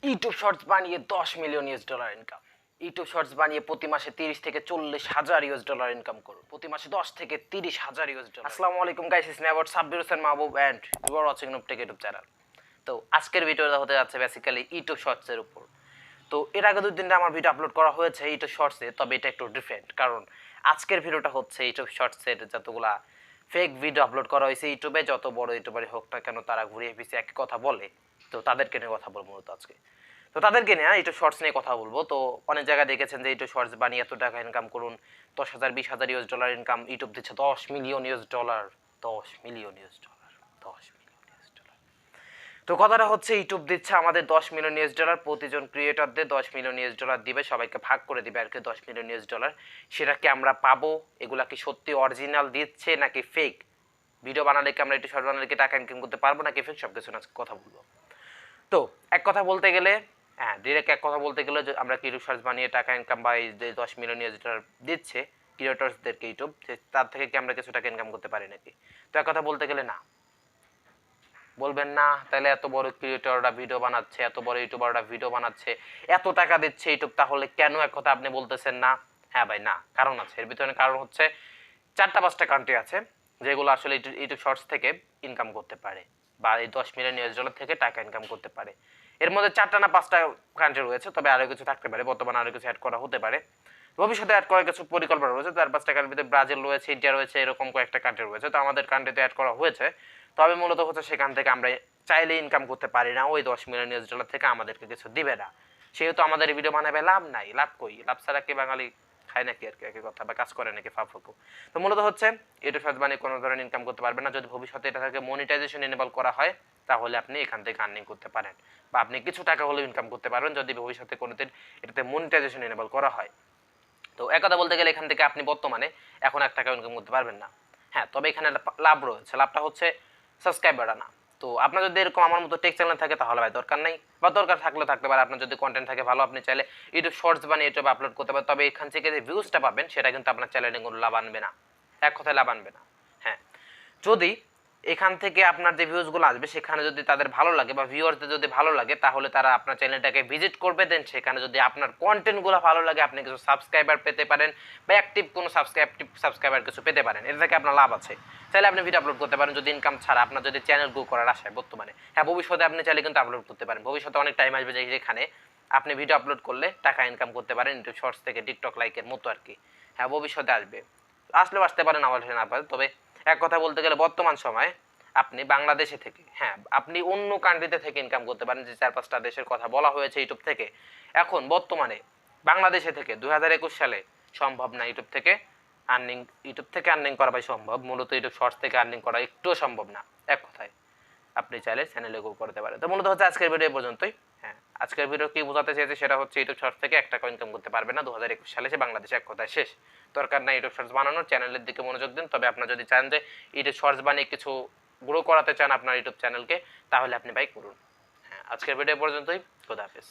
YouTube shorts বানিয়ে 10 million dollar income. YouTube shorts বানিয়ে প্রতি মাসে 30 থেকে 40 হাজার ডলার ইনকাম করুন। প্রতি মাসে 10 থেকে 30 হাজার ডলার। আসসালামু আলাইকুম guys, it's me about Sabbir Hossain Mahbub and you are watching NoobTech YouTube channel. তো আজকের ভিডিওটা হতে যাচ্ছে বেসিক্যালি ইউটিউব শর্টস এর উপর। তো এর আগে 2 দিন আমার ভিডিও আপলোড করা হয়েছে ইউটিউব শর্টসে, তবে এটা একটু ডিফারেন্ট, কারণ আজকের ভিডিওটা হচ্ছে ইউটিউব শর্টসের যতগুলা ফেক ভিডিও আপলোড করা হয়েছে ইউটিউবে, যত বড় ইউটিউবারই হোক না কেন তারা ঘুরিয়ে ফিরিয়ে একই কথা বলে। তো তাদেরকে নিয়ে কথা বলবো মূলত আজকে। তো তাদেরকে নিয়ে ইউটিউব শর্টস নিয়ে কথা বলবো। তো অনেক জায়গায় দেখেছেন যে ইউটিউব শর্টস বানিয়ে এত টাকা ইনকাম করুন, 10,000 20,000 ডলার ইনকাম। ইউটিউব দিচ্ছে 10 million dollar, 10 million dollar, 10 million dollar. তো কথাটা হচ্ছে ইউটিউব দিচ্ছে আমাদের 10 মিলিয়ন ডলার, প্রতিজন ক্রিয়েটরদের 10 মিলিয়ন ডলার দিবে, সবাইকে ভাগ করে দিবে আর কি 10 মিলিয়ন ডলার। সেটা কি আমরা পাবো? এগুলা কি সত্যি অরিজিনাল দিচ্ছে নাকি ফেক? ভিডিও বানালে কি আমরা ইউটিউব শর্টস বানালে কি টাকা ইনকাম করতে পারবো নাকি ফেক, সব কিছু আজকে কথা বলবো। তো এক কথা বলতে গেলে ডিরেক্ট এক কথা বলতে গেলে আমরা কি ইউটিউব শর্টস বানিয়ে টাকা ইনকাম বা এই যে 10 মিলিয়ন ডলার দিচ্ছে ক্রিয়েটরসদেরকে ইউটিউব, তার থেকে কি আমরা কিছু টাকা ইনকাম করতে পারি নাকি? তো এক কথা বলতে গেলে না। বলবেন না, তাহলে এত বড় ক্রিয়েটররা ভিডিও বানাচ্ছে, এত বড় ইউটিউবাররা ভিডিও বানাচ্ছে, এত টাকা দিচ্ছে ইউটিউব, তাহলে কেন এক কথা আপনি বলতেছেন না? হ্যাঁ ভাই, না, কারণ আছে। এর ভিতরে কারণ হচ্ছে 4টা 5টা কান্ট্রি আছে যেগুলো আসলে ইউটিউব শর্টস থেকে ইনকাম করতে পারে বা এই 10 মিলিয়ন ডলার থেকে টাকা ইনকাম করতে পারে। এর মধ্যে 4টা না 5টা কান্ট্রি রয়েছে, তবে আরও কিছু থাকতে পারে, বর্তমানে আরও কিছু অ্যাড করা হতে পারে, ভবিষ্যতে অ্যাড করার কিছু পরিকল্পনা রয়েছে। 4-5টা কান্ট্রির ভিতরে ব্রাজিল রয়েছে, ইন্ডিয়া রয়েছে, এরকম কয়েকটা কান্ট্রি রয়েছে। তো আমাদের কান্ট্রিতে অ্যাড করা হয়েছে, তবে মূলত হচ্ছে সেখান থেকে আমরা চাইলে ইনকাম করতে পারি না। ওই 10 মিলিয়ন ডলার থেকে আমাদেরকে কিছু দিবে না, সেহেতু আমাদের ভিডিও বানাবে লাভ নাই। লাভ কই? লাভ ছাড়া কি বাঙালি খায় নাকি আর কি একই কথা, বা কাজ করে নাকি ফাফুকু? তো মূলত হচ্ছে ইউটিউব শর্টস বানিয়ে কোনো ধরনের ইনকাম করতে পারবেন না। যদি ভবিষ্যতে এটা থেকে মনিটাইজেশন এনেবল করা হয়, তাহলে আপনি এখান থেকে আর্নিং করতে পারেন, বা আপনি কিছু টাকা হলেও ইনকাম করতে পারবেন যদি ভবিষ্যতে কোনোদিন এটাতে মনিটাইজেশন এনেবল করা হয়। তো এক কথা বলতে গেলে এখান থেকে আপনি বর্তমানে এখন 1 টাকা ইনকাম করতে পারবেন না। হ্যাঁ, তবে এখানে লাভ রয়েছে। লাভটা হচ্ছে সাবস্ক্রাইবার আনা। তো আপনার যদি এরকম আমার মতো টেক চ্যানেল থাকে তাহলে ভাই দরকার নেই, বা দরকার থাকলেও থাকতে পারে। আপনার যদি কন্টেন্ট থাকে ভালো, আপনি চাইলে ইউটিউব শর্টস বানিয়ে ইউটিউবে আপলোড করতে পারেন, তবে এখান থেকে যে ভিউজটা পাবেন সেটা কিন্তু আপনার চ্যানেলে কোনো লাভ আনবে না, এক কথায় লাভ আনবে না। হ্যাঁ, যদি এখান থেকে আপনার যে ভিউজগুলো আসবে সেখানে যদি তাদের ভালো লাগে বা ভিউয়ারদের যদি ভালো লাগে, তাহলে তারা আপনার চ্যানেলটাকে ভিজিট করবে। দেন সেখানে যদি আপনার কন্টেন্টগুলো ভালো লাগে, আপনি কিছু সাবস্ক্রাইবার পেতে পারেন, বা অ্যাক্টিভ কোনো সাবস্ক্রাইবার কিছু পেতে পারেন। এটা থেকে আপনার লাভ আছে। চাইলে আপনি ভিডিও আপলোড করতে পারেন যদি ইনকাম ছাড়া, আপনার যদি চ্যানেল গ্রো করার আশায় বর্তমানে। হ্যাঁ, ভবিষ্যতে আপনি চাইলে কিন্তু আপলোড করতে পারেন। ভবিষ্যতে অনেক টাইম আসবে যেখানে আপনি ভিডিও আপলোড করলে টাকা ইনকাম করতে পারেন ইউটিউব শর্টস থেকে, টিকটক লাইকের মতো আর কি। হ্যাঁ, ভবিষ্যতে আসবে, আসলেও আসতে পারে, না আসলে না পারে। তবে এক কথা বলতে গেলে বর্তমান সময়ে আপনি বাংলাদেশে থেকে, হ্যাঁ, আপনি অন্য কান্ট্রিতে থেকে ইনকাম করতে পারেন। যে 4-5টা দেশের কথা বলা হয়েছে ইউটিউব থেকে, এখন বর্তমানে বাংলাদেশে থেকে 2021 সালে সম্ভব না ইউটিউব থেকে আর্নিং করা ভাই সম্ভব, মূলত ইউটিউব শর্টস থেকে আর্নিং করা একটুও সম্ভব না। এক কথায় আপনি চাইলে চ্যানেলে গ্রো করতে পারেন। তো মূলত হচ্ছে আজকের ভিডিও পর্যন্তই। হ্যাঁ, আজকের ভিডিও কি বোঝাতে চেয়েছে সেটা হচ্ছে ইউটিউব শর্টস থেকে 1 টাকা ইনকাম করতে পারবে না 2021 সালে সে বাংলাদেশে, এক কথায় শেষ। দরকার নাই ইউটিউব শর্টস বানানোর, চ্যানেলের দিকে মনোযোগ দিন। তবে আপনার যদি চান যে ইউটিউব শর্টস বানিয়ে কিছু গ্রো করাতে চান আপনার ইউটিউব চ্যানেলকে, তাহলে আপনি ভাই করুন। হ্যাঁ, আজকের ভিডিও পর্যন্তই। খোদা হাফেজ।